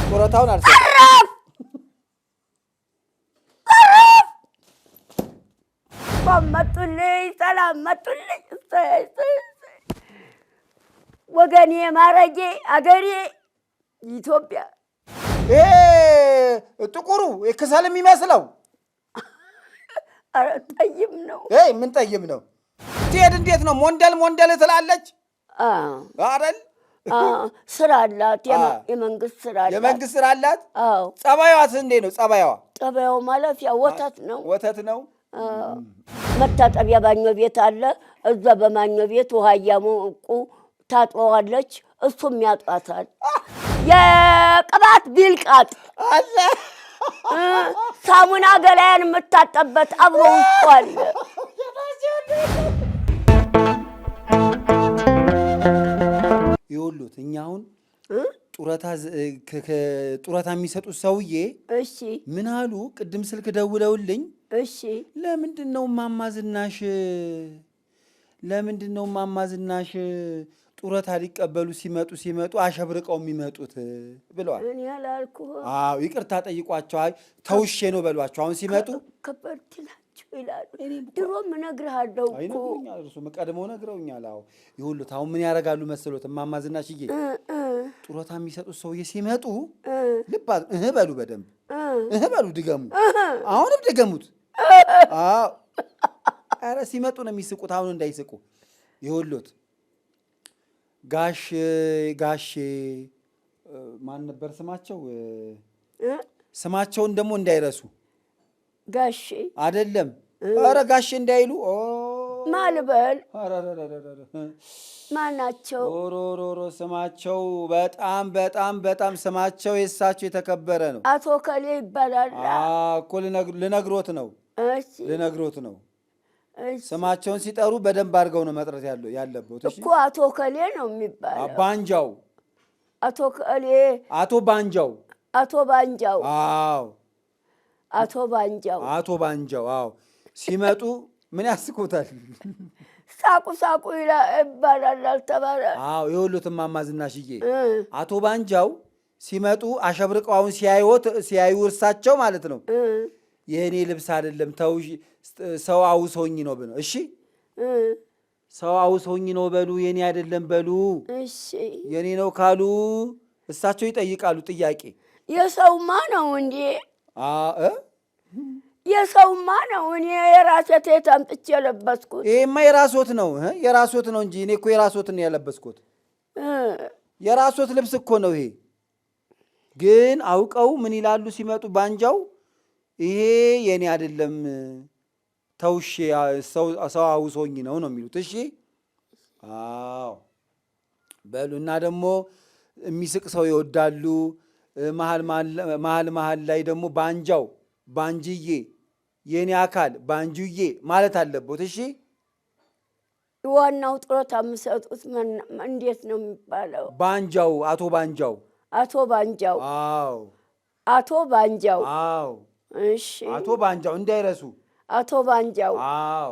ጡረታውን አልሰጠም። መጡልኝ፣ ሰላም መጡልኝ። ወገኔ፣ ማረጌ፣ አገሬ ኢትዮጵያ። ጥቁሩ የክሰል የሚመስለው ኧረ ጠይም ነው። ምን ጠይም ነው? ትሄድ እንዴት ነው? ሞንደል ትላለች አይደል? ስራ አላት፣ የመንግስት ስራ አላት። የመንግስት ስራ አላት። አዎ። ጸባይዋስ እንዴት ነው? ጸባይዋ ማለፊያ ወተት ነው። ወተት ነው። መታጠቢያ ባኞ ቤት አለ። እዛ በማኞ ቤት ውሃ እያሞቁ ታጥበዋለች፣ እሱም ያጧታል። የቅባት ቢልቃጥ አለ። ሳሙና ገላያን የምታጠበት አብሮ ውስጡ አለ። ይኸውልዎት እኛ አሁን ጡረታ የሚሰጡት ሰውዬ እሺ ምን አሉ? ቅድም ስልክ ደውለውልኝ እሺ ለምንድን ነው እማማ ዝናሽ ጡረታ ሊቀበሉ ሲመጡ አሸብርቀው የሚመጡት ብለዋል። እኔ አላልኩህ? አዎ ይቅርታ ጠይቋቸው። አይ ተውሼ ነው በሏቸው። አሁን ሲመጡ ከበርት ናቸው ይላሉ። ድሮም እነግርሃለሁ እኮ እርሱም ቀድመው ነግረውኛል። አዎ ይኸውልዎት አሁን ምን ያደርጋሉ መሰሎት? እማማ ዝናሽዬ ጡረታ የሚሰጡት ሰውዬ ሲመጡ ልብ በሉ፣ በደንብ በሉ፣ ድገሙ። አሁንም ድገሙት። አዎ ኧረ ሲመጡ ነው የሚስቁት። አሁን እንዳይስቁ። ይኸውልዎት ጋሼ ማን ነበር ስማቸው? ስማቸውን ደግሞ እንዳይረሱ። ጋሼ አይደለም፣ ኧረ ጋሼ እንዳይሉ። ማልበል ማናቸው? ኦሮሮሮ ስማቸው በጣም ስማቸው የእሳቸው የተከበረ ነው። አቶ ከሌ ይባላል እኮ ልነግሮት ነው። ስማቸውን ሲጠሩ በደንብ አድርገው ነው መጥረት ያለበት እኮ። አቶ ከሌ ነው የሚባለው። ባንጃው፣ አቶ ከሌ፣ አቶ ባንጃው። አዎ አቶ ባንጃው። አዎ ሲመጡ ምን ያስቁታል? ሳቁ ይባላል አልተባለ? አዎ ይኸውልዎት እማማ ዝናሽዬ አቶ ባንጃው ሲመጡ አሸብርቀው አሁን ሲያዩ እርሳቸው ማለት ነው የእኔ ልብስ አይደለም ተው ሰው አውሶኝ ነው ብለው። እሺ ሰው አውሶኝ ነው በሉ፣ የኔ አይደለም በሉ። እሺ የኔ ነው ካሉ እሳቸው ይጠይቃሉ ጥያቄ። የሰውማ ነው እንዴ? የሰውማ ነው። እኔ የራሴ ቴት አምጥቼ የለበስኩት። ይሄማ የራስዎት ነው እንጂ እኔ እኮ የራስዎትን ያለበስኩት። የራስዎት ልብስ እኮ ነው ይሄ። ግን አውቀው ምን ይላሉ ሲመጡ ባንጃው ይሄ የኔ አይደለም ተውሼ ሰው አውሶኝ ነው የሚሉት። እሺ አዎ በሉ። እና ደግሞ የሚስቅ ሰው ይወዳሉ። መሀል ላይ ደግሞ ባንጅዬ የኔ አካል ባንጁዬ ማለት አለበት። እሺ ዋናው ጡረታ የምሰጡት እንዴት ነው የሚባለው? ባንጃው፣ አቶ ባንጃው። አዎ አቶ ባንጃው። አዎ እሺ አቶ ባንጃው እንዳይረሱ። አቶ ባንጃው። አዎ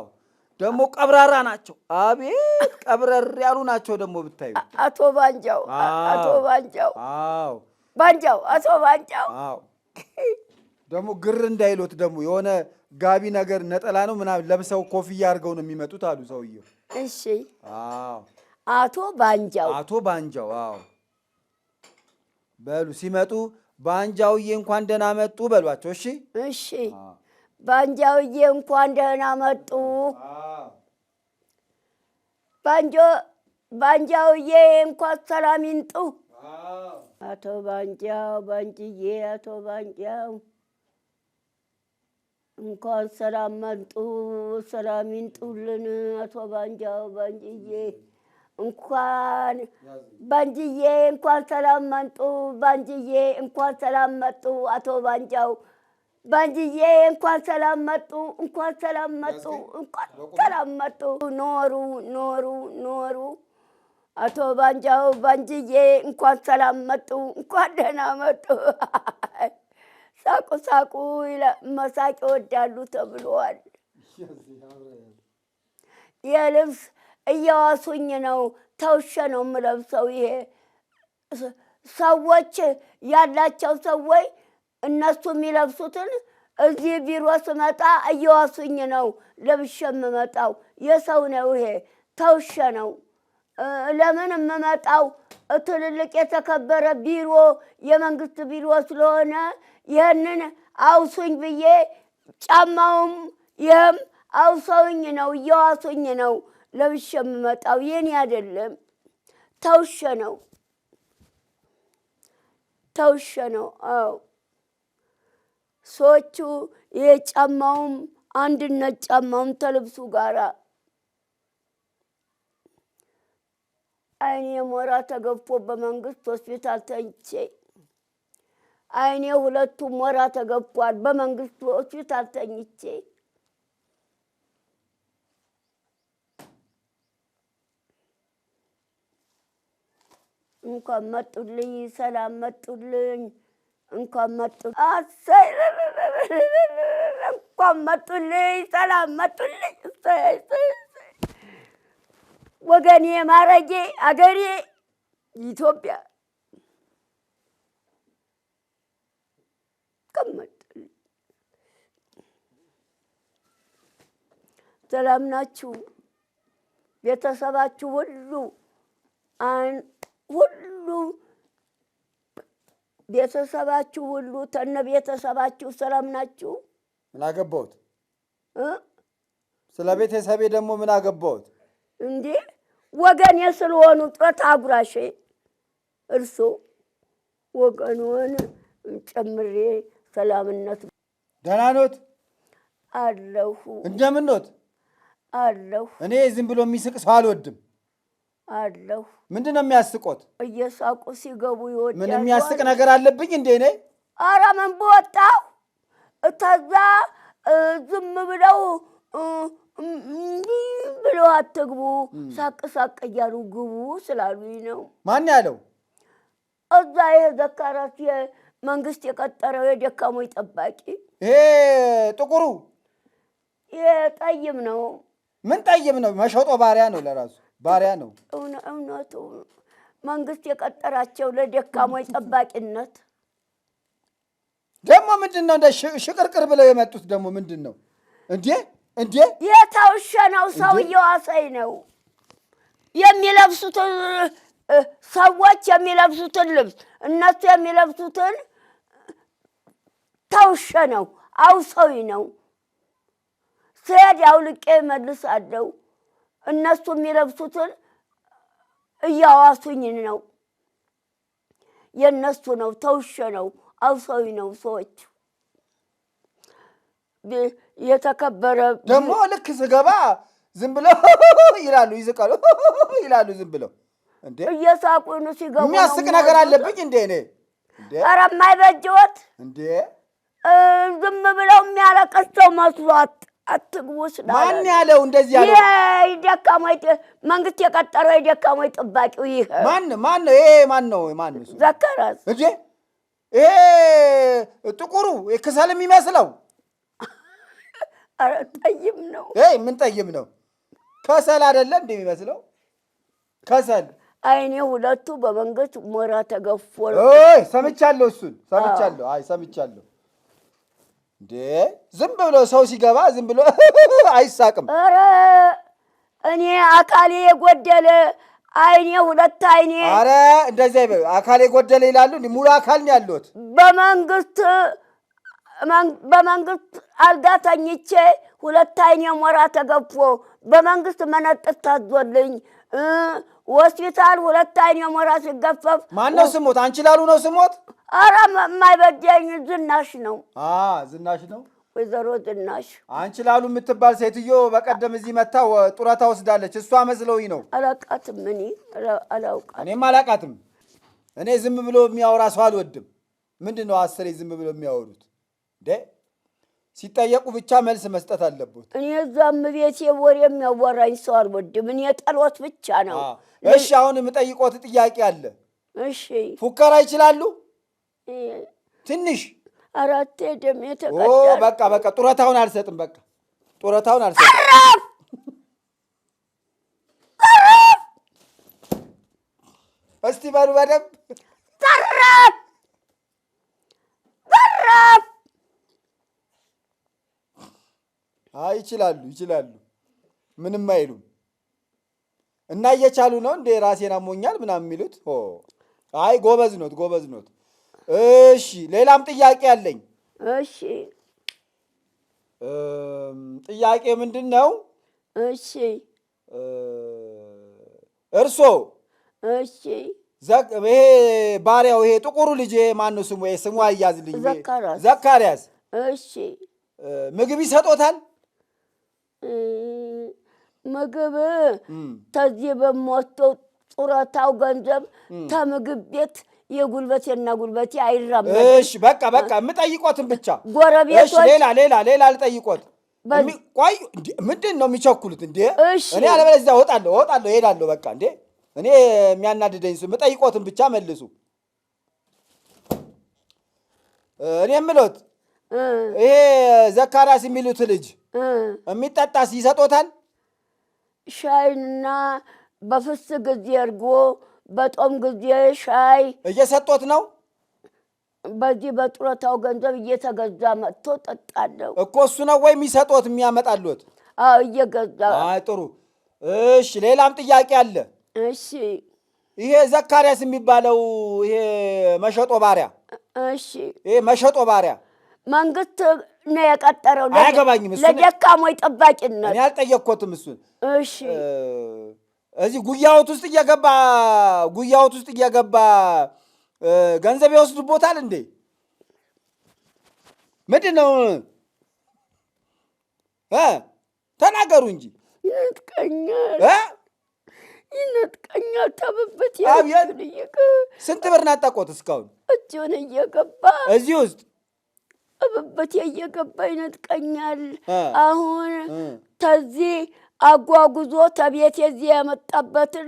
ደግሞ ቀብራራ ናቸው። አቤት ቀብረር ያሉ ናቸው ደግሞ ብታዩ። አቶ ባንጃው። አዎ ባንጃው፣ አቶ ባንጃው። አዎ ደግሞ ግር እንዳይሎት ደግሞ የሆነ ጋቢ ነገር ነጠላ ነው ምናምን ለብሰው ኮፍያ አድርገው ነው የሚመጡት አሉ ሰውየው። እሺ አዎ አቶ ባንጃው። አዎ በሉ ሲመጡ ባንጃውዬ እንኳን ደህና መጡ በሏቸው። እሺ ባንጃውዬ እንኳን ደህና መጡ። ባንጃውዬ እንኳን ሰላም ይምጡ። አቶ ባንጅዬ፣ አቶ ባንጃው እንኳን ሰላም መጡ፣ ሰላም ይምጡልን። አቶ ባንጅዬ እንኳን ሰላም መጡ። ባንጅዬ እንኳን ሰላም መጡ። አቶ ባንጅዬ እንኳን ሰላም መጡ፣ ሰላም መጡ። ኖሩ አቶ ባንጅዬ እንኳን ሰላም መጡ፣ እንኳን ደህና መጡ። ሳቁ መሳቅ ይወዳሉ ተብሏል። የልብስ እያዋሱኝ ነው፣ ተውሼ ነው የምለብሰው። ይሄ ሰዎች ያላቸው ሰዎች እነሱ የሚለብሱትን እዚህ ቢሮ ስመጣ እየዋሱኝ ነው ለብሼ የምመጣው። የሰው ነው ይሄ፣ ተውሸ ነው። ለምን የምመጣው ትልልቅ የተከበረ ቢሮ የመንግስት ቢሮ ስለሆነ ይህንን አውሱኝ ብዬ ጫማውም ይህም አውሰውኝ ነው እየዋሱኝ ነው ለብሼ የምመጣው። የኔ አይደለም፣ ተውሸ ነው፣ ተውሸ ነው። አዎ ሰዎቹ የጫማውም አንድነት ጫማውም ተልብሱ ጋራ አይኔ ሞራ ተገፎ በመንግስት ሆስፒታል ተኝቼ አይኔ ሁለቱም ሞራ ተገፏል በመንግስት ሆስፒታል ተኝቼ እንኳን መጡልኝ፣ ሰላም መጡልኝ፣ እንኳን መጡልኝ፣ እንኳን መጡልኝ፣ ሰላም መጡልኝ። ወገኔ ማረጌ አገሬ ኢትዮጵያ ከመጡልኝ። ሰላም ናችሁ? ቤተሰባችሁ ሁሉ ቤተሰባችሁ ሁሉ ተነ ቤተሰባችሁ ሰላም ናችሁ? ምን አገባሁት? ስለ ቤተሰቤ ደግሞ ምን አገባሁት እንዴ? ወገኔ ስለሆኑ ጦት አጉራሼ እርሶ ወገኑን ጨምሬ ሰላምነት። ደህና ኖት? አለሁ። እንደምን ኖት? አለሁ። እኔ ዝም ብሎ የሚስቅ ሰው አልወድም። አለሁ። ምንድን ነው የሚያስቆት? እየሳቁ ሲገቡ ይወዳሉ። ምን የሚያስቅ ነገር አለብኝ እንዴ? እኔ ኧረ ምን በወጣሁ ተዛ ዝም ብለው ብለው አትግቡ፣ ሳቅ ሳቅ እያሉ ግቡ ስላሉኝ ነው። ማን ያለው? እዛ ይሄ ዘካራስ የመንግስት የቀጠረው የደካሞች ጠባቂ። ይሄ ጥቁሩ? ይሄ ጠይም ነው። ምን ጠይም ነው? መሸጦ ባሪያ ነው፣ ለራሱ ባሪያ ነው። እውነቱ መንግስት የቀጠራቸው ለደካሞች ጠባቂነት። ደግሞ ምንድን ነው እንደ ሽቅርቅር ብለው የመጡት? ደግሞ ምንድን ነው እንዴ? እንዴ የተውሸ ነው። ሰውየው አሳይ ነው የሚለብሱትን ሰዎች የሚለብሱትን ልብስ እነሱ የሚለብሱትን ተውሸ ነው። አውሰዊ ነው። ስሄድ አውልቄ እመልሳለሁ። እነሱ የሚለብሱትን እያዋሱኝ ነው። የእነሱ ነው። ተውሸ ነው። አውሰዊ ነው። ሰዎች የተከበረ ደግሞ ልክ ስገባ ዝም ብለው ይላሉ፣ ይዝቃሉ ይላሉ። ዝም ብለው እንዴ እየሳቁ ነው ሲገቡ። የሚያስቅ ነገር አለብኝ እንዴ? እኔ እንዴ ኧረ የማይበጅዎት እንዴ? ዝም ብለው የሚያለቅሰው መስሏት አትግቡ ስላለ። ማን ያለው እንደዚህ ያለው? የደካሞች መንግስት የቀጠረው የደካሞች ጠባቂው ይሄ ማን ነው? ይሄ ማን ነው? ዘካራስ እንዴ? ይሄ ጥቁሩ ክሰል የሚመስለው? ኧረ ጠይም ነው። ምን ጠይም ነው? ከሰል አይደለ እንዴ የሚመስለው? ከሰል። አይኔ ሁለቱ በመንግስት ሞራ ተገፎ። ሰምቻለሁ፣ እሱን ሰምቻለሁ። ሰምቻለሁ። እንዴ ዝም ብሎ ሰው ሲገባ ዝም ብሎ አይሳቅም። ኧረ እኔ አካሌ የጎደለ አይኔ ሁለት አይኔ። ኧረ እንደዚህ አካሌ የጎደለ ይላሉ። ሙሉ አካል ነው ያለሁት። በመንግስት አልጋ ተኝቼ ሁለት አይኔ ሞራ ተገፎ በመንግስት መነጥር ታዞልኝ ሆስፒታል ሁለት አይኔ ሞራ ሲገፈፍ። ማነው ስሞት? አንቺ ላሉ ነው ስሞት? ኧረ የማይበጀኝ ዝናሽ ነው። ዝናሽ ነው? ወይዘሮ ዝናሽ። አንቺ ላሉ የምትባል ሴትዮ በቀደም እዚህ መታ ጡረታ ወስዳለች። እሷ መስለውኝ ነው። አላውቃትም። እኔ አላውቃትም። እኔም አላውቃትም። እኔ ዝም ብሎ የሚያወራ ሰው አልወድም። ምንድን ነው አስሬ ዝም ብሎ የሚያወሩት? ሲጠየቁ ብቻ መልስ መስጠት አለበት። እኔ እዛም ቤቴ ወሬ የሚያወራኝ ሰው አልወድም። እኔ ጠሎት ብቻ ነው። እሺ አሁን የምጠይቆት ጥያቄ አለ። እሺ ፉከራ ይችላሉ? ትንሽ አራቴ ደም የተቀዳ። በቃ ጡረታውን አልሰጥም። በቃ ጡረታውን አልሰጥም። እስቲ በሉ በደምብ ዘራፍ ዘራፍ። አይ ይችላሉ፣ ምንም አይሉም። እና እየቻሉ ነው እንዴ ራሴን አሞኛል ምናምን የሚሉት? አይ ጎበዝ ኖት። እሺ ሌላም ጥያቄ አለኝ። እሺ ጥያቄ ምንድን ነው? እሺ እርሶ እሺ ይሄ ባሪያው ይሄ ጥቁሩ ልጅ ማነው ስሙ? ስሙ አያዝልኝ። ዘካርያስ። እሺ ምግብ ይሰጦታል? ምግብ ተዚህ በሞተው ጡረታው ገንዘብ ከምግብ ቤት የጉልበቴና ጉልበቴ አይራመድም። እሺ በቃ የምጠይቆትን ብቻ ጎረቤቶች። ሌላ ልጠይቆት። ቆይ ምንድን ነው የሚቸኩሉት እንዴ? እኔ አለበለዚያ እወጣለሁ እሄዳለሁ። በቃ እንዴ እኔ የሚያናድደኝ የምጠይቆትን ብቻ መልሱ። እኔ የምሎት ይሄ ዘካርያስ የሚሉት ልጅ የሚጠጣስ ይሰጦታል? ሻይና በፍስ ጊዜ እርጎ፣ በጦም ጊዜ ሻይ እየሰጦት ነው? በዚህ በጡረታው ገንዘብ እየተገዛ መጥቶ ጠጣለሁ እኮ። እሱ ነው ወይ የሚሰጦት የሚያመጣሉት? አዎ እየገዛ። አይ ጥሩ። እሺ ሌላም ጥያቄ አለ። እሺ ይሄ ዘካርያስ የሚባለው ይሄ መሸጦ ባሪያ፣ እሺ ይሄ መሸጦ ባሪያ መንግስት ነው የቀጠረው? አያገባኝም። እሱ ለደካሞች ጠባቂነት። እኔ አልጠየቅኮትም እሱን። እሺ እዚህ ጉያዎት ውስጥ እየገባ ገንዘብ ይወስዱቦታል እንዴ? ምንድን ነው? ተናገሩ እንጂ። ይነጥቀኛል ተብበት። ስንት ብር ናጠቆት እስካሁን? እጁን እየገባ እዚህ ውስጥ እብበት እየገባ ይነጥቀኛል። አሁን ተዚህ አጓጉዞ ተቤት የዚህ ያመጣበትን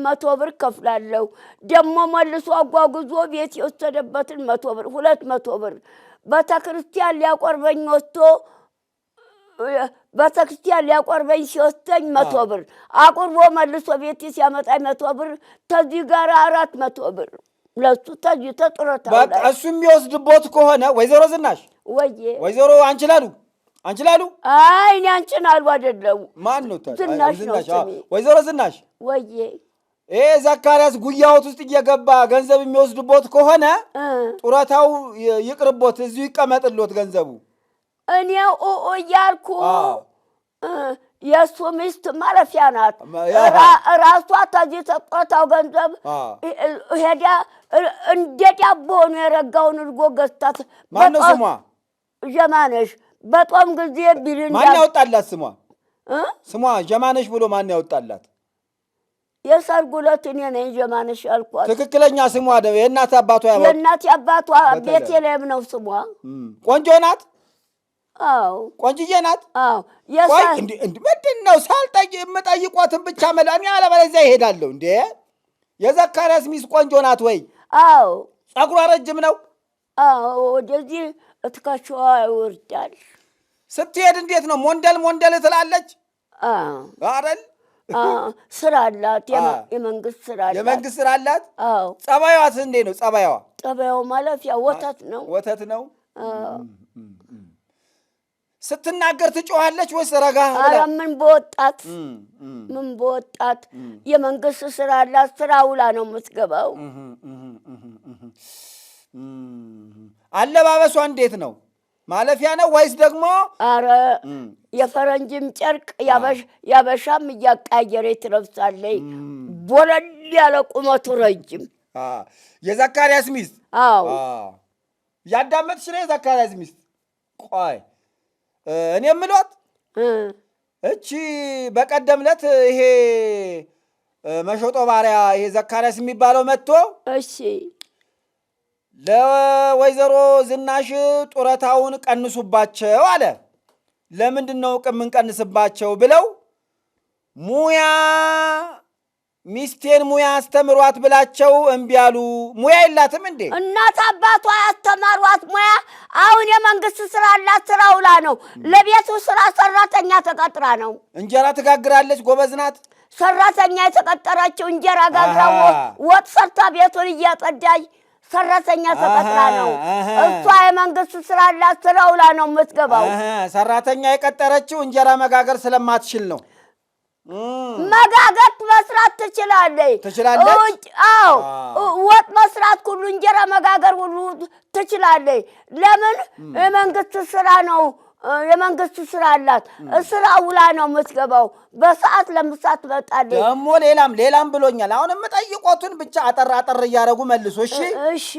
100 ብር ከፍላለሁ። ደግሞ መልሶ አጓጉዞ ቤት የወሰደበትን 100 ብር 200 ብር ቤተክርስቲያን ሊያቆርበኝ ሲወስደኝ 100 ብር አቁርቦ መልሶ ቤት ሲያመጣኝ 100 ብር ተዚህ ጋር 400 ብር ለሱ ተዚህ ተጥሮታ። በቃ እሱ የሚወስድቦት ከሆነ ወይዘሮ ዝናሽ ወይዘሮ አንችላሉ አይ እኔ አንችላሉ አይደለም። ማን ነው? ዝናሽ ነው። ወይዘሮ ዝናሽ ይሄ ዘካርያስ ጉያዎት ውስጥ እየገባ ገንዘብ የሚወስድቦት ከሆነ ጡረታው ይቅርቦት፣ እዚሁ ይቀመጥሎት ገንዘቡ። እኔ እያልኩ የእሱ ሚስት ማለፊያ ናት። ራሷ ተዚህ ተቆታው ገንዘብ ሄዳ እንደ ዳቦ ሆኖ የረጋውን እርጎ ገዝታት። ማነው ስሟ? ጀማነሽ። በጦም ጊዜ ቢልን ማን ያወጣላት ስሟ? ጀማነሽ ብሎ ማን ያወጣላት? የሰርጉ ዕለት እኔ ነኝ ጀማነሽ ያልኳት። ትክክለኛ ስሟ የእናት አባቷ ቤተልሔም ነው ስሟ። ቆንጆ ናት? አዎ ቆንጅዬ ናት? አዎ። ምንድን ነው የምጠይቆትን ብቻ እኔ አለበለዚያ ይሄዳለሁ። እንዴ የዘካርያስ ሚስት ቆንጆ ናት ወይ? አዎ። ፀጉሯ ረጅም ነው? አዎ። ወደዚህ እትከሻዋ ይወርዳል። ስትሄድ እንዴት ነው ሞንደል ትላለች አይደል? ስራ አላት፣ የመንግስት ስራ አላት። አዎ። ጸባይዋስ እንዴት ነው? ጸባይዋ ማለፊያ ወተት ነው። ስትናገር ትጮኻለች ወይስ ረጋ? ኧረ ምን በወጣት የመንግስት ስራ አላት። ስራ ውላ ነው የምትገባው። አለባበሷ እንዴት ነው? ማለፊያ ነው ወይስ ደግሞ? ኧረ የፈረንጅም ጨርቅ ያበሻም እያቃየረች ትለብሳለች። ቦለል ያለ ቁመቱ ረጅም የዘካርያስ ሚስት። አዎ። ያዳመጥሽ ነው የዘካርያስ ሚስት? ቆይ እኔ የምሏት እቺ በቀደም ዕለት ይሄ መሸጦ ባሪያ ይሄ ዘካርያስ የሚባለው መጥቶ እሺ ለወይዘሮ ዝናሽ ጡረታውን ቀንሱባቸው አለ። ለምንድን ነው የምንቀንስባቸው ብለው ሚስቴን ሙያ አስተምሯት ብላቸው እምቢ አሉ። ሙያ የላትም እንዴ? እናት አባቷ ያስተማሯት ሙያ አሁን የመንግስት ስራ አላት፣ ስራ ውላ ነው። ለቤቱ ስራ ሰራተኛ ተቀጥራ ነው። እንጀራ ትጋግራለች፣ ጎበዝ ናት። ሰራተኛ የተቀጠረችው እንጀራ ጋግራ ወጥ ሰርታ ቤቱን እያጸዳች ሰራተኛ ተቀጥራ ነው። እሷ የመንግስት ስራ አላት፣ ስራ ውላ ነው የምትገባው። ሰራተኛ የቀጠረችው እንጀራ መጋገር ስለማትችል ነው። መጋገር መስራት ትችላለች። አዎ ወጥ መስራት ሁሉ እንጀራ መጋገር ሁሉ ትችላለች። ለምን? የመንግስት ስራ ነው። የመንግስት ስራ አላት፣ ስራ ውላ ነው የምትገባው። በሰዓት ለምሳት ትመጣለች። ደግሞ ሌላም ብሎኛል። አሁን የምጠይቆቱን ብቻ አጠር እያደረጉ መልሶ። እሺ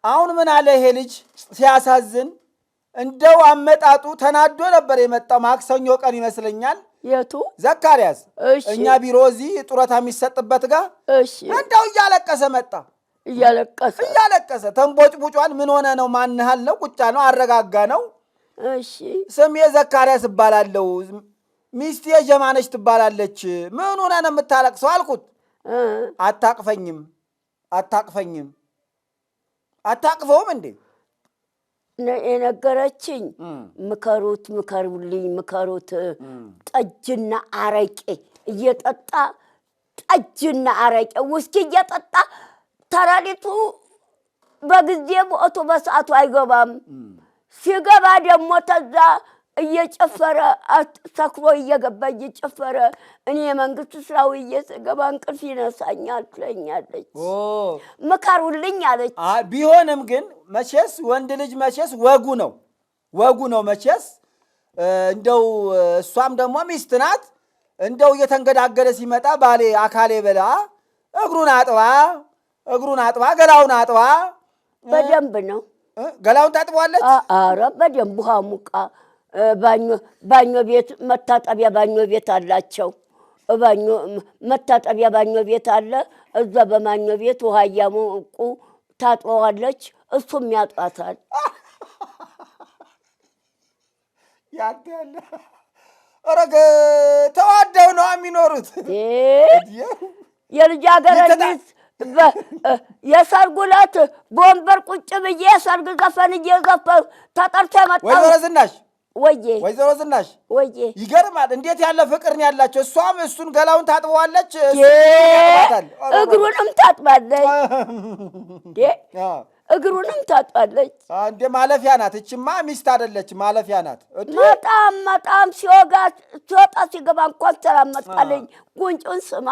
አሁን ምን አለ ይሄ ልጅ ሲያሳዝን፣ እንደው አመጣጡ ተናዶ ነበር የመጣው። ማክሰኞ ቀን ይመስለኛል። የቱ ዘካርያስ? እኛ ቢሮ እዚህ ጡረታ የሚሰጥበት ጋር እንደው እያለቀሰ መጣ። እያለቀሰ ተንቦጭቡጯል። ምን ሆነ ነው? ማንሃል ነው? ቁጫ ነው? አረጋጋ ነው? እሺ ስሜ ዘካርያስ እባላለሁ፣ ሚስቴ ጀማነች ትባላለች። ምን ሆነ ነው የምታለቅሰው አልኩት። አታቅፈውም እንዴ? የነገረችኝ ምከሩልኝ፣ ጠጅና አረቄ እየጠጣ ጠጅና አረቄ ውስኪ እየጠጣ ተራሊቱ በጊዜ ቦቱ በሰዓቱ አይገባም። ሲገባ ደግሞ ተዛ እየጨፈረ ሰክሮ እየገባ እየጨፈረ እኔ የመንግስት ስራው እየገባ እንቅልፍ ይነሳኛል ትለኛለች። ምከሩልኝ አለች። ቢሆንም ግን መቼስ ወንድ ልጅ መቼስ ወጉ ነው መቼስ። እንደው እሷም ደግሞ ሚስት ናት። እንደው እየተንገዳገደ ሲመጣ ባሌ አካሌ በላ እግሩን አጥባ ገላውን አጥባ። በደንብ ነው ገላውን ታጥበዋለች። ኧረ በደንብ ውሃ ሙቃ። ባኞ ቤት መታጠቢያ ባኞ ቤት አላቸው። መታጠቢያ ባኞ ቤት አለ። እዛ በባኞ ቤት ውሃ እያሞቁ ታጥበዋለች። እሱም ያጧታል። ኧረ ተዋደው ነው የሚኖሩት። የልጃገረድ ሚስት የሰርጉ ዕለት በወንበር ቁጭ ብዬ የሰርግ ዘፈን እየዘፈን ተጠርቶ የመጣው ወይዘሮ ዝናሽ ወይዘሮ ዝናሽ ይገርማል። እንዴት ያለ ፍቅር ነው ያላቸው። እሷም እሱን ገላውን ታጥበዋለች፣ እግሩንም ታጥባለች። እግሩንም ታጥባለች። እንደ ማለፊያ ናት። እችማ ሚስት አይደለች፣ ማለፊያ ናት። መጣም ሲወጣ ሲገባ እንኳን ተራመጣለኝ። ጉንጩን ስማ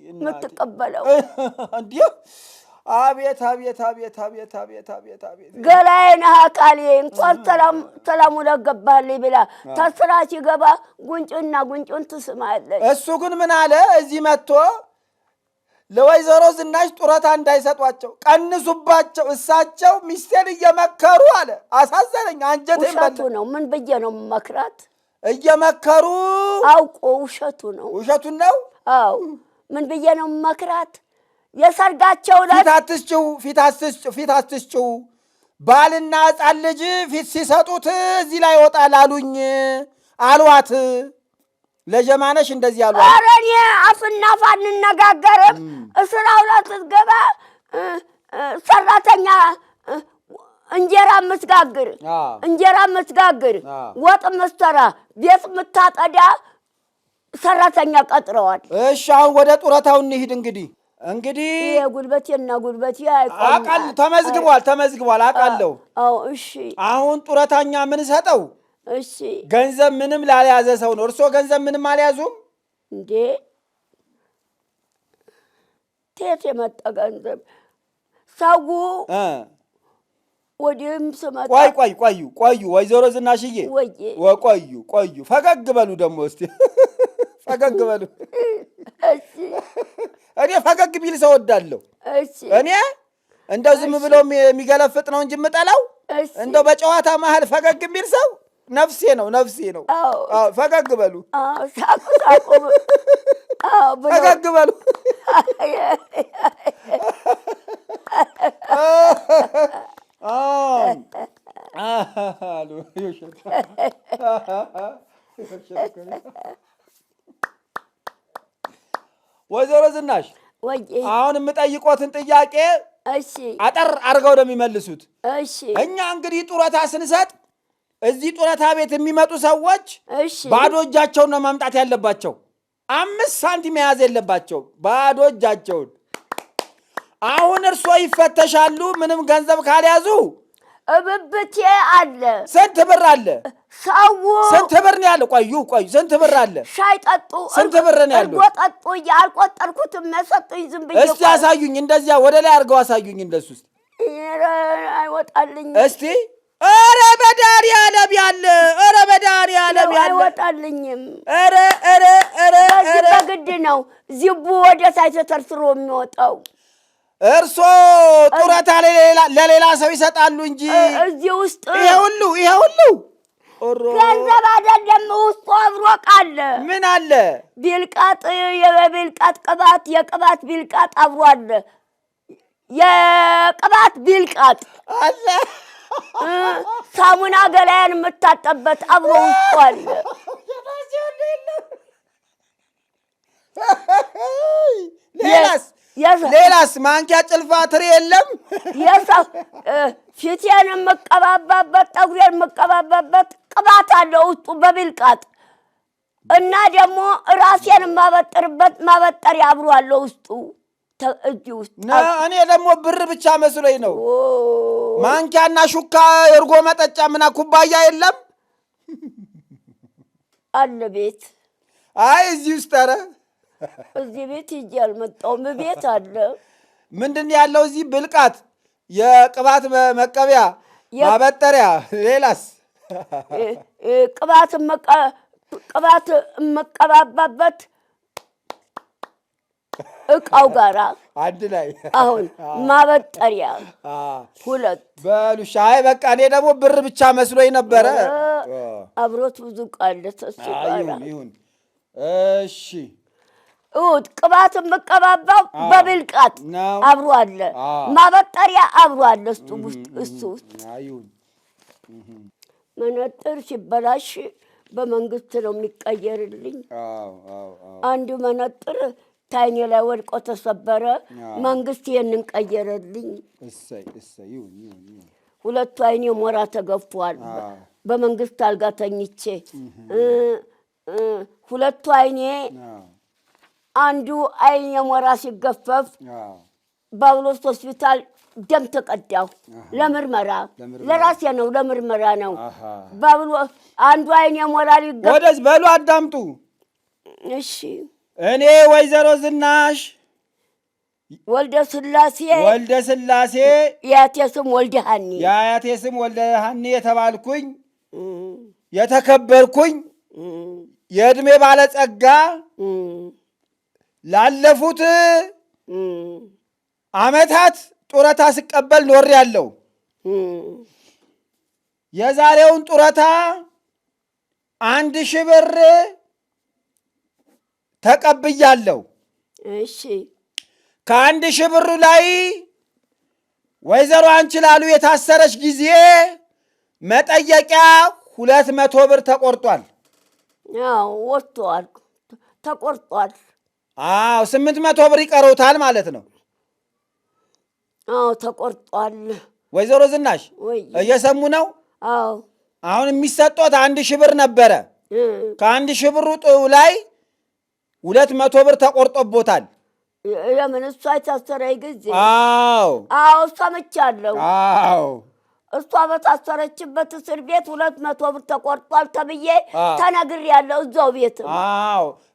የምትቀበለው እንዲህ አቤት ገላዬን አካሌ እንኳን ሰላም ውለህ ገባህልኝ ብላ ተስራ ሲገባ ጉንጩን ትስማለች። እሱ ግን ምን አለ እዚህ መጥቶ ለወይዘሮ ዝናሽ ጡረታ እንዳይሰጧቸው ቀንሱባቸው፣ እሳቸው ሚስቴን እየመከሩ አለ። አሳዘነኝ፣ አንጀቴን በላ። ውሸቱ ነው። ምን ብዬ ነው መክራት? እየመከሩ አውቆ ውሸቱን ነው። አዎ ምን ብዬ ነው መክራት? የሰርጋቸው ፊት አትስጭው፣ ባልና ሕፃን ልጅ ፊት ሲሰጡት እዚህ ላይ ይወጣል አሉኝ አልዋት። ለጀማነሽ እንደዚህ አሉ። ኧረ እኔ አፍና አፍ አንነጋገርም። እስራው ላይ ስትገባ ሰራተኛ እንጀራ የምትጋግር ወጥ የምትሰራ ቤት የምታጠዳ ሰራተኛ ቀጥረዋል። እሺ አሁን ወደ ጡረታው እንሂድ። እንግዲህ ጉልበቴና ጉልበቴ ተመዝግቧል አውቃለሁ። እሺ አሁን ጡረታኛ ምን ሰጠው? እሺ ገንዘብ ምንም ላልያዘ ሰው ነው። እርሶ ገንዘብ ምንም አልያዙም እንዴ? ቴት የመጣ ገንዘብ ሰው ወዲህም ስመጣ ቆዩ ወይዘሮ ዝናሽዬ ቆዩ። ፈገግ በሉ ደግሞ እስቲ ፈገግ በሉ። እኔ ፈገግ ቢል ሰው ወዳለሁ። እኔ እንደው ዝም ብሎ የሚገለፍጥ ነው እንጂ የምጠላው እንደው በጨዋታ መሀል ፈገግ ቢል ሰው ነፍሴ ነው። ፈገግ በሉ ፈገግ በሉ። ወይዘሮ ዝናሽ አሁን የምጠይቆትን ጥያቄ እሺ አጠር አድርገው ነው የሚመልሱት። እሺ እኛ እንግዲህ ጡረታ ስንሰጥ እዚህ ጡረታ ቤት የሚመጡ ሰዎች እሺ ባዶ እጃቸውን ነው መምጣት ያለባቸው። 5 ሳንቲም መያዝ የለባቸው፣ ባዶ እጃቸውን። አሁን እርሶ ይፈተሻሉ። ምንም ገንዘብ ካልያዙ እብብቴ አለ። ስንት ብር አለ? ሰው ስንት ብር ነው ያለው? ቆዩ ስንት ብር አለ? ሻይ ጠጡ። ስንት ብር ነው ያለው? ጠጡ። አልቆጠርኩትም። መሰጡኝ ዝም ብዬ። እስቲ አሳዩኝ፣ እንደዚያ ወደ ላይ አድርገው አሳዩኝ። እንደሱ ውስጥ አይወጣልኝ። እስቲ ኧረ በመድኃኒዓለም ያለ፣ ኧረ በመድኃኒዓለም ያለ አይወጣልኝም። ኧረ በግድ ነው ዚቡ ወደ ታች ተተርትሮ የሚወጣው። እርሶ ጡረታ ለሌላ ሰው ይሰጣሉ እንጂ እዚህ ውስጥ ይሄ ሁሉ ገንዘብ አይደለም። ውስጡ አብሮ ቃል ምን አለ? ቢልቃጥ፣ የቢልቃጥ ቅባት፣ የቅባት ቢልቃጥ አብሮ አለ። የቅባት ቢልቃጥ አለ። ሳሙና ገላያን የምታጠበት አብሮ ውስጡ አለ። ሌላስ ማንኪያ ጭልፋ ትሪ የለም? ፊቴን የምቀባባበት ጠጉሬን የምቀባባበት ቅባት አለ ውስጡ በቢልቃጥ እና ደግሞ ራሴን የማበጥርበት ማበጠሪያ አብሮ አለ ውስጡ። እዚህ ውስጥ እኔ ደግሞ ብር ብቻ መስሎኝ ነው። ማንኪያና ሹካ፣ እርጎ መጠጫ፣ ምና ኩባያ የለም? አለ ቤት። አይ እዚህ ውስጥ ኧረ እዚህ ቤት ሂጅ አልመጣሁም። ቤት አለ። ምንድን ያለው እዚህ? ብልቃት፣ የቅባት መቀቢያ፣ ማበጠሪያ። ሌላስ? ቅባት የምቀባባበት እቃው ጋራ አንድ ላይ አሁን ማበጠሪያ 2 በሉ። ሻይ በቃ እኔ ደግሞ ብር ብቻ መስሎኝ ነበረ። አብሮት ብዙ ቃል ተሱ ጋራ ይሁን። እሺ ቅባት የምቀባባው በብልቃጥ አብሮ አለ። ማበጠሪያ አብሮ አለ እሱ ውስጥ። መነጥር ሲበላሽ በመንግስት ነው የሚቀየርልኝ። አንዱ መነጥር ታይኔ ላይ ወድቆ ተሰበረ። መንግስት ይሄንን ቀየረልኝ። ሁለቱ አይኔ ሞራ ተገፏል። በመንግስት አልጋ ተኝቼ ሁለቱ አይኔ አንዱ አይኔ ሞራ ሲገፈፍ ባብሎስ ሆስፒታል ደም ተቀዳሁ። ለምርመራ ለራሴ ነው፣ ለምርመራ ነው። ባብሎስ አንዱ አይኔ ሞራ ሊገፈፍ ወደዚህ በሉ አዳምጡ። እሺ እኔ ወይዘሮ ዝናሽ ወልደ ስላሴ የአያቴ ስም ወልደ ሀኒ የተባልኩኝ የተከበርኩኝ የዕድሜ ባለጸጋ ላለፉት ዓመታት ጡረታ ስቀበል ኖሬያለሁ። የዛሬውን ጡረታ 1000 ብር ተቀብያለሁ። እሺ ከ1000 ብሩ ላይ ወይዘሮ አንችላሉ የታሰረች ጊዜ መጠየቂያ 200 ብር ተቆርጧል። ያው ወጥቷል፣ ተቆርጧል። 800 ብር ይቀረውታል ማለት ነው። ተቆርጧል። ወይዘሮ ዝናሽ እየሰሙ ነው? አሁን የሚሰጡት 1000 ብር ነበረ። ከ1000 ብሩ ላይ 200 ብር ተቆርጦቦታል። ለምን? እሷ የታሰረች ጊዜ ሰምቻለሁ። እሷ በታሰረችበት እስር ቤት 200 ብር ተቆርጧል ተብዬ ተነግሬያለሁ። እዛው ቤት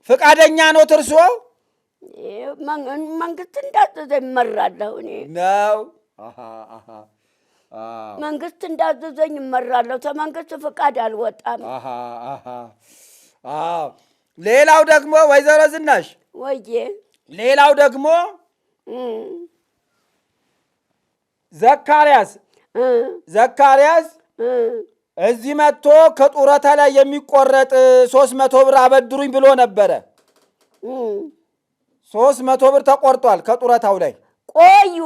ፈቃደኛ ነው እርሶ? መንግስት እንዳዘዘ ይመራለሁ እኔ ነው። መንግስት እንዳዘዘኝ ይመራለሁ። ተመንግስት ፈቃድ አልወጣም። ሌላው ደግሞ ወይዘሮ ዝናሽ ሌላው ደግሞ ዘካርያስ እዚህ መጥቶ ከጡረታ ላይ የሚቆረጥ 300 ብር አበድሩኝ ብሎ ነበረ። 300 ብር ተቆርጧል ከጡረታው ላይ። ቆዩ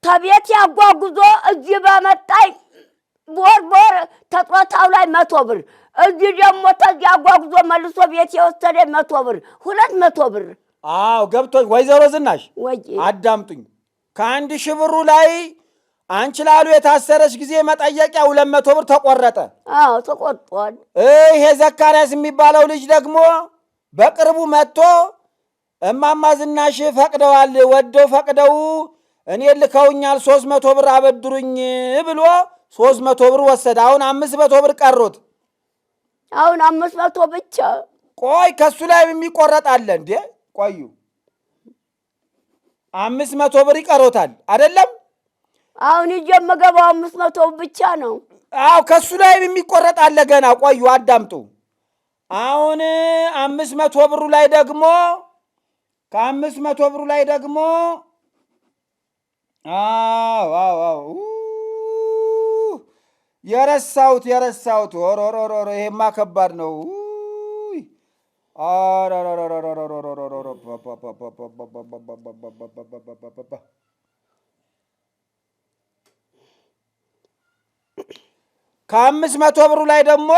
ተቤት ያጓጉዞ እዚህ በመጣኝ ቦር ተጡረታው ላይ 100 ብር እዚህ ደግሞ ተዚህ ያጓጉዞ መልሶ ቤት የወሰደ 100 ብር 200 ብር። ገብቶኝ። ወይዘሮ ዝናሽ አዳምጡኝ። ከአንድ ሺህ ብሩ ላይ አንቺ ላሉ የታሰረች ጊዜ መጠየቂያ 200 ብር ተቆረጠ። አዎ ተቆርጧል። ይሄ ዘካርያስ የሚባለው ልጅ ደግሞ በቅርቡ መጥቶ እማማ ዝናሽ ፈቅደዋል፣ ወደው ፈቅደው እኔ ልከውኛል 300 ብር አበድሩኝ ብሎ 300 ብር ወሰደ። አሁን 500 ብር ቀሩት። አሁን 500 ብቻ። ቆይ ከሱ ላይ የሚቆረጥ አለ እንዴ? ቆዩ 500 ብር ይቀሮታል አይደለም? አሁን የምገባው 500 ብቻ ነው። አዎ ከሱ ላይ የሚቆረጥ አለ ገና። ቆዩ አዳምጡ። አሁን 500 ብሩ ላይ ደግሞ ከ500 ብሩ ላይ ደግሞ የረሳሁት ኦሮሮሮሮ ይሄማ ከባድ ነው። ከ500 ብሩ ላይ ደግሞ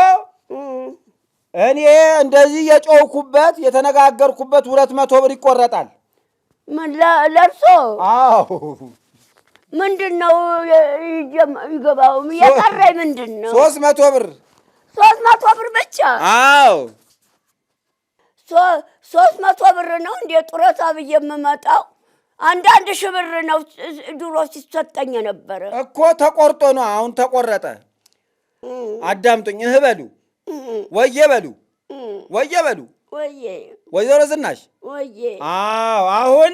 እኔ እንደዚህ የጮኩበት የተነጋገርኩበት 200 ብር ይቆረጣል። ምን ለርሶ? አዎ ምንድን ነው ይገባው? የቀረኝ ምንድን ነው? 300 ብር። 300 ብር ብቻ? አዎ 300 ብር ነው እንዴ ጡረታ ብዬ የምመጣው? አንዳንድ ሺህ ብር ነው ድሮ ሲሰጠኝ ነበረ እኮ። ተቆርጦ ነው አሁን ተቆረጠ። አዳምጡኝ። በሉ ወየ በሉ ወየ በሉ ወየ ወይዘሮ ዝናሽ ወየ። አዎ አሁን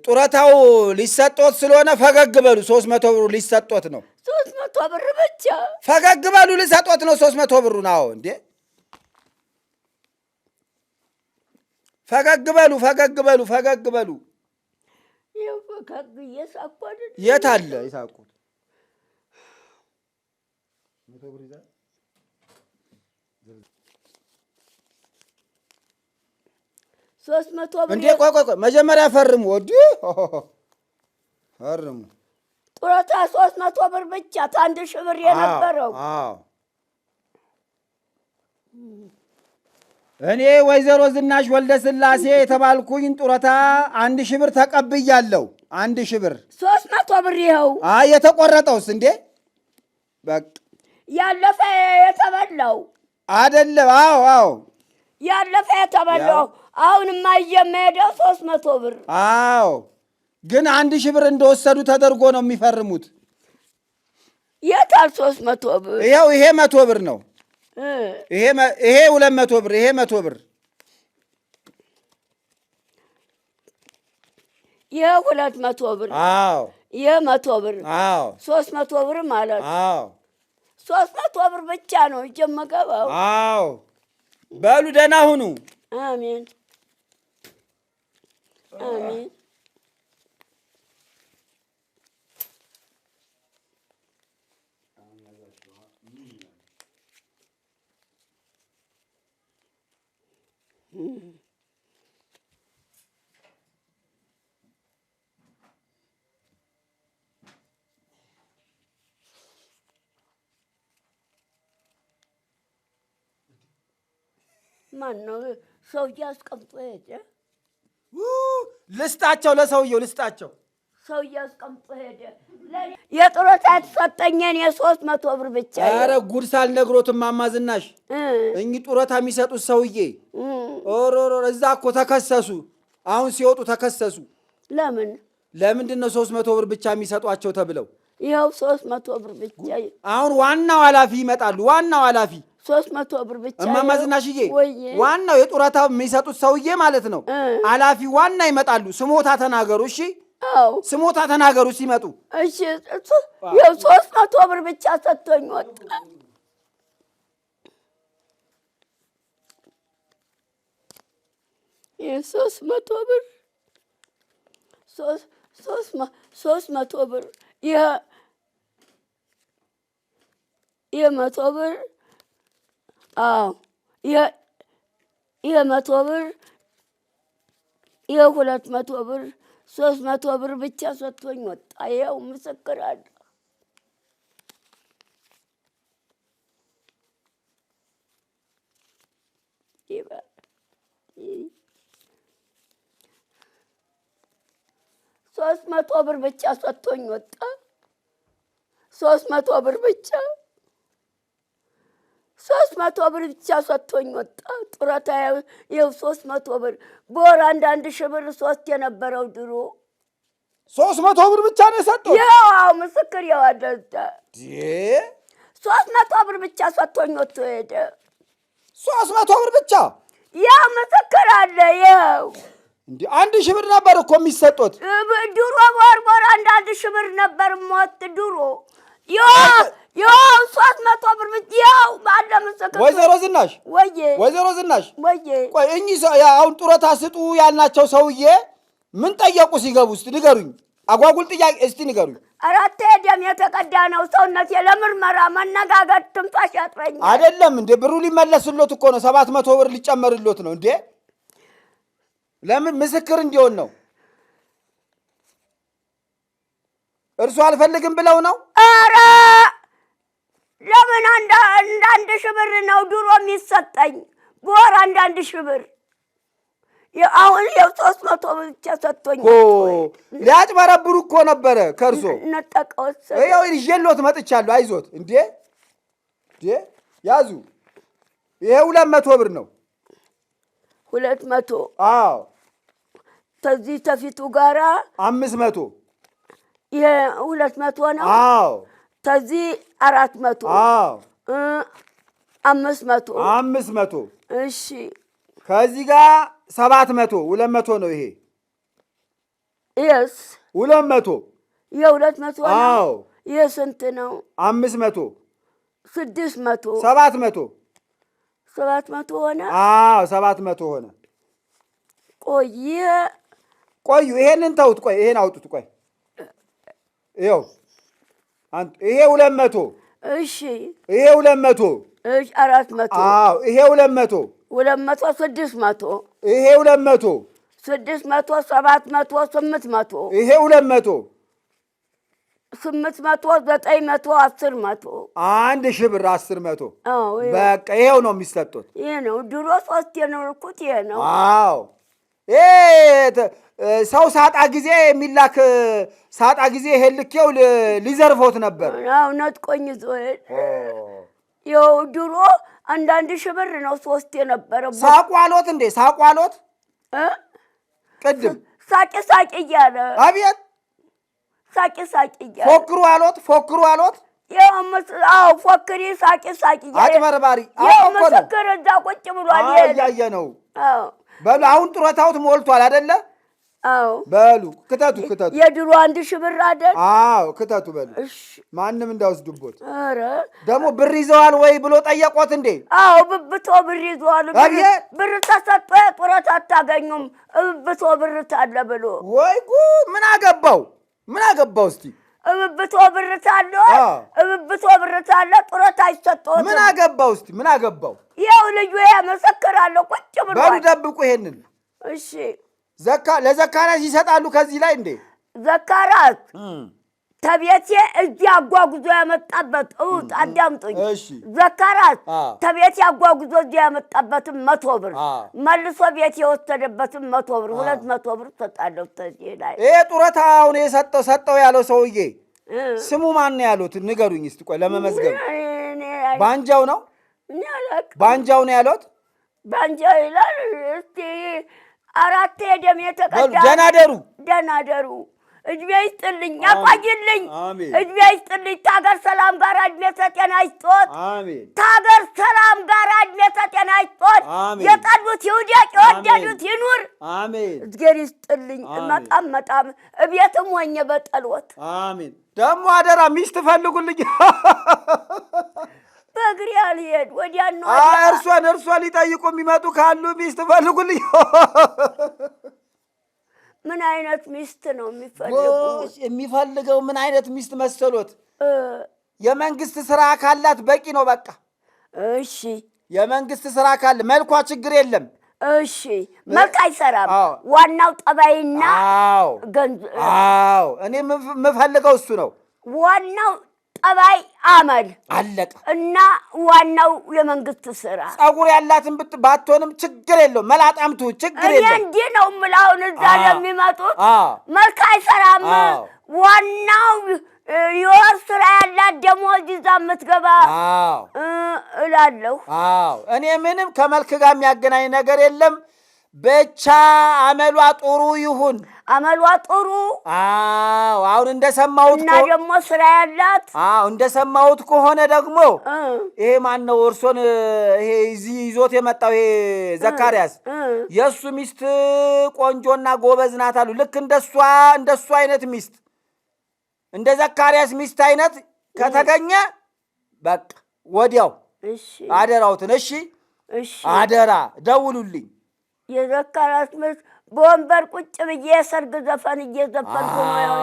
ጡረታው ሊሰጦት ስለሆነ ፈገግ በሉ። 300 ብሩ ሊሰጦት ነው። 300 ብር ብቻ? ፈገግ በሉ። ሊሰጦት ነው 300 ብሩን። አዎ እንዴ ፈገግ በሉ፣ ፈገግ በሉ፣ ፈገግ በሉ። ፈገግ እየሳኩ አይደል? የት አለ ይሳቁት? 300 ብር እንዴ? ቆይ መጀመሪያ ፈርሙ። ወዲ ፈርሙ። ጡረታ 300 ብር ብቻ ታንድ ሺህ ብር የነበረው። አዎ እኔ ወይዘሮ ዝናሽ ወልደ ስላሴ የተባልኩኝ ጡረታ 1000 ብር ተቀብያለሁ። 1000 ብር 300 ብር ይኸው። የተቆረጠውስ እንዴ? በቃ ያለፈ የተበላው አይደለም። አዎ ያለፈ የተበላው። አሁንማ እየመሄደው 300 ብር። አዎ ግን 1000 ብር እንደወሰዱ ተደርጎ ነው የሚፈርሙት። የታል 300 ብር? ይኸው ይሄ 100 ብር ነው። ይሄ 200 ብር። ይሄ 100 ብር። ይሄ 200 ብር። አዎ ይሄ 100 ብር። አዎ 300 ብር ማለት። አዎ 300 ብር ብቻ ነው የምገባው። አዎ በሉ ደህና ሁኑ። አሜን አሜን። ማን ነው ሰውዬ አስቀምጦ ሄደ? ልስጣቸው፣ ለሰውየው ልስጣቸው። ሰውዬ አስቀምጦ ሄደ። የጡረታ የተሰጠኝን 300 ብር ብቻ። ኧረ ጉድ ሳልነግሮት እማማ ዝናሽ፣ እኚህ ጡረታ የሚሰጡት ሰውዬ ኦሮሮ እዛ እኮ ተከሰሱ። አሁን ሲወጡ ተከሰሱ። ለምንድን ነው 300 ብር ብቻ የሚሰጧቸው ተብለው? ይኸው 300 ብር ብቻ። አሁን ዋናው ኃላፊ ይመጣሉ። ዋናው ኃላፊ 300 ብር ብቻ። እማማ ዝናሽዬ፣ ዋናው የጡረታ የሚሰጡት ሰውዬ ማለት ነው። ኃላፊ ዋና ይመጣሉ። ስሞታ ተናገሩ። እሺ፣ ስሞታ ተናገሩ ሲመጡ። እሺ፣ ይኸው 300 ብር ብቻ ሰጥቶኝ ወጣ። ይሄ 300 ብር 300 ብር። ይሄ 100 ብር። አዎ ይሄ 100 ብር። ይሄ 200 ብር። 300 ብር ብቻ ሰጥቶኝ ወጣ። ይኸው ምስክር አለ። 300 ብር ብቻ ሰጥቶኝ ወጣ። 300 ብር ብቻ 300 ብር ብቻ ሰጥቶኝ ወጣ። ጡረታ ይኸው 300 ብር በወር 1,000 ብር ሶስት የነበረው ድሮ 300 ብር ብቻ ነው የሰጠው። ያው ምስክር ያው አደረደ 300 ብር ብቻ ሰጥቶኝ ወጥቶ ሄደ። 300 ብር ብቻ ያው ምስክር አለ። ያው እንዴ 1,000 ብር ነበር እኮ የሚሰጡት ድሮ በወር 1,000 ብር ነበር ሞት ድሮ። ያው 300 ብር ብቻ ያው ባለ ምስክር። ወይዘሮ ዝናሽ ወይዘሮ ዝናሽ ቆይ እኚህ አሁን ጡረታ ስጡ ያልናቸው ሰውዬ ምን ጠየቁ ሲገቡ? እስቲ ንገሩኝ። አጓጉል ጥያቄ እስቲ ንገሩኝ። አራቴ ደም የተቀዳ ነው ሰውነቴ ለምርመራ መነጋገር ትንፋሽ ያጥረኛል። አይደለም እንዴ ብሩ ሊመለስሎት እኮ ነው። 700 ብር ሊጨመርሎት ነው እንዴ? ለምን ምስክር እንዲሆን ነው። እርሱ አልፈልግም ብለው ነው? ኧረ ለምን 1,000 ብር ነው ድሮ የሚሰጠኝ በወር 1,000 ብር። አሁን ያው 300 ብር ብቻ ሰጥቶኝ ሊያጭበረብሩ እኮ ነበረ ከእርሶ ነጠቀው። ይኸው ይዤሎት መጥቻለሁ። አይዞት እንዴ ያዙ። ይሄ 200 ብር ነው። 200? አዎ። ተዚህ ተፊቱ ጋራ 500። ይሄ 200 ነው። አዎ። ተዚህ 400። አዎ። 500 500። እሺ። ከዚህ ጋር 700 200 ነው ይሄ። ይሄስ 200። ይሄ 200 ነው። አዎ። ይሄ ስንት ነው? 500 600 700 700 ሆነ። አዎ 700 ሆነ። ቆዩ ይሄንን ተውት። ቆይ ይሄን አውጡት። ቆይ ይኸው ይሄ 200። እሺ። ይሄ 200። እሺ 400። አዎ ይሄ 200 600። ይሄ 200 600 700 800 ይሄ 200 800 900 10 1,000 ብር 10 አዎ በቃ ይሄው ነው የሚሰጡት። ይሄ ነው ድሮ 3 የኖርኩት ይሄ ነው። አዎ ሰው ሳጣ ጊዜ የሚላክ ሳጣ ጊዜ ሄልኬው ሊዘርፎት ነበር። አዎ ነጥቆኝ ዞል ይኸው ድሮ 1,000 ብር ነው 3 የነበረው። ሳቋሎት እንዴ ሳቋሎት ቅድም ሳቂ እያለ አቤት ሳቂ እያለ ፎክሩ አሎት። አዎ ፎክሪ ሳቂ እያለ አጭበርባሪ ምስክር እዛ ቁጭ ብሏል። እያየ ነው። በሉ አሁን ጡረታውት ሞልቷል አይደለ? አዎ በሉ ክተቱ። የድሮ 1,000 ብር አይደል? አዎ ክተቱ በሉ። እሺ ማንም እንዳይወስዱቦት። ኧረ ደግሞ ብር ይዘዋል ወይ ብሎ ጠየቆት እንዴ? አዎ ብብቶ ብር ይዘዋል። ብር ተሰጠ ጡረታ አታገኙም ብብቶ ብር ታለ ብሎ። ወይ ጉድ! ምን አገባው እስቲ? ብብቶ ብር ታለ ጡረታ አይሰጠውም። ምን አገባው እስቲ? ምን አገባው? ይኸው ልጁ ያመሰክራለሁ ቁጭ ብሎ። በሉ ደብቁ ይሄንን። እሺ ለዘካርያስ ይሰጣሉ ከዚህ ላይ እንዴ? ዘካርያስ ተቤቴ እዚህ አጓጉዞ ያመጣበት አዳምጡኝ። ዘካርያስ ተቤቴ አጓጉዞ እዚህ ያመጣበትም 100 ብር መልሶ ቤት የወሰደበትም 100 ብር 200 ብር ሰጣለሁ። ተዚህ ላይ ይሄ ጡረታውን ሰጠው ያለው ሰውዬ ስሙ ማን ነው ያሉት? ንገሩኝ እስቲ። ቆይ ለመመዝገብ ባንጃው ነው ባንጃው ነው ያሉት? ባንጃው ይላል። እስቲ አራቴ ደም የተቀዳ ደህና ደሩ እድሜ ይስጥልኝ ያቆይልኝ። እድሜ ይስጥልኝ። ታገር ሰላም ጋር እድሜ ተጤና ይስጦት። ታገር ሰላም ጋር እድሜ ተጤና ይስጦት። የጠሉት ይውደቅ የወደዱት ይኑር። እዝጌር ይስጥልኝ። መጣም እቤትም ሆኜ በጠሎት አሜን። ደግሞ አደራ ሚስት ፈልጉልኝ። በእግሬ አልሄድ ወዲያ ነው። እርሷን ሊጠይቁ የሚመጡ ካሉ ሚስት ፈልጉልኝ። ምን አይነት ሚስት ነው የሚፈልገው? ምን አይነት ሚስት መሰሎት? የመንግስት ስራ ካላት በቂ ነው በቃ። እሺ የመንግስት ስራ ካለ መልኳ ችግር የለም። እሺ መልክ አይሰራም። ዋናው ጠባይና ገንዘብ። እኔ የምፈልገው እሱ ነው። ዋናው ጠባይ አመል አለቀ። እና ዋናው የመንግስት ስራ ጸጉር ያላትን ባትሆንም ችግር የለውም። መላጣምቱ ችግር የለም። እኔ እንዲህ ነው የምለው። እዛ ለሚመጡት መልክ አይሰራም። ዋናው የወር ስራ ያላት ደሞዝ ይዛ የምትገባ እላለሁ። እኔ ምንም ከመልክ ጋር የሚያገናኝ ነገር የለም። ብቻ አመሏ ጥሩ ይሁን። አመሏ ጥሩ። አሁን እንደሰማሁት እና ደግሞ ስራ ያላት እንደሰማሁት ከሆነ ደግሞ ይሄ ማን ነው እርሶን ይሄ እዚህ ይዞት የመጣው ይሄ ዘካርያስ የእሱ ሚስት ቆንጆና ጎበዝ ናት አሉ። ልክ እንደሱ አይነት ሚስት እንደ ዘካርያስ ሚስት አይነት ከተገኘ በቃ ወዲያው አደራውትን። እሺ አደራ ደውሉልኝ። የዘካርያስ ሚስት በወንበር ቁጭ ብዬ የሰርግ ዘፈን እየዘፈንኩ ነው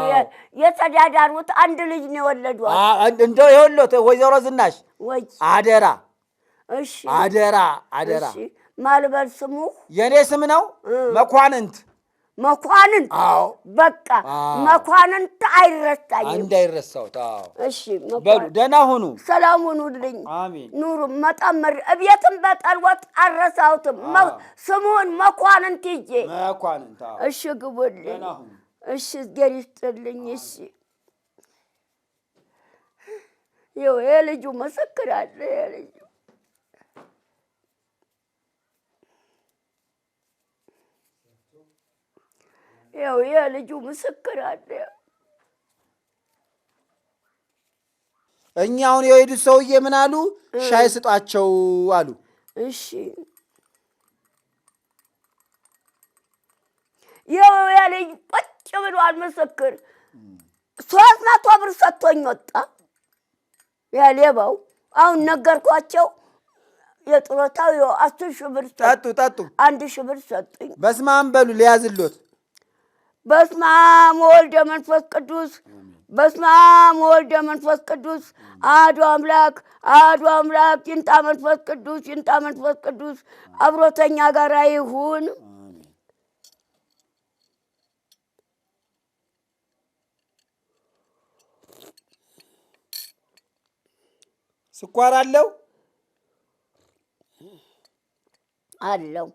የተዳዳሩት። አንድ ልጅ ነው የወለዷት። እንደው ይኸውልዎት ወይዘሮ ዝናሽ አደራ አደራ አደራ። ማልበል ስሙ የኔ ስም ነው መኳንንት። መኳንንት በቃ መኳንንት አይረሳኝም። እንዳይረሳውት። እሺ በሉ ደህና ሁኑ። ሰላም ሁኑልኝ። አሜን። ኑሩ መጣመር እቤትም በጠልወት አረሳውትም ስሙን መኳንንት ይዤ መኳንንት። እሺ ግቡልኝ። እሺ እግዜር ይስጥልኝ። እሺ ይኸው የልጁ ምስክር አለ። የልጁ ይኸው የልጁ ምስክር አለ። እኛ አሁን የሄዱት ሰውዬ ምን አሉ? ሻይ ስጧቸው አሉ። እሺ ይኸው የልጅ ቁጭ ብሏል ምስክር። 300 ብር ሰጥቶኝ ወጣ ያሌባው። አሁን ነገርኳቸው። የጡረታው 10,000 ብር ጠጡ 1,000 ብር ሰጡኝ። በስመ አብ በሉ ሊያዝሎት። በስመ አብ ወወልድ ወመንፈስ ቅዱስ በስመ አብ ወወልድ ወመንፈስ ቅዱስ አሐዱ አምላክ ይንጣ መንፈስ ቅዱስ አብሮተኛ ጋር ይሁን። ስኳር አለው አለው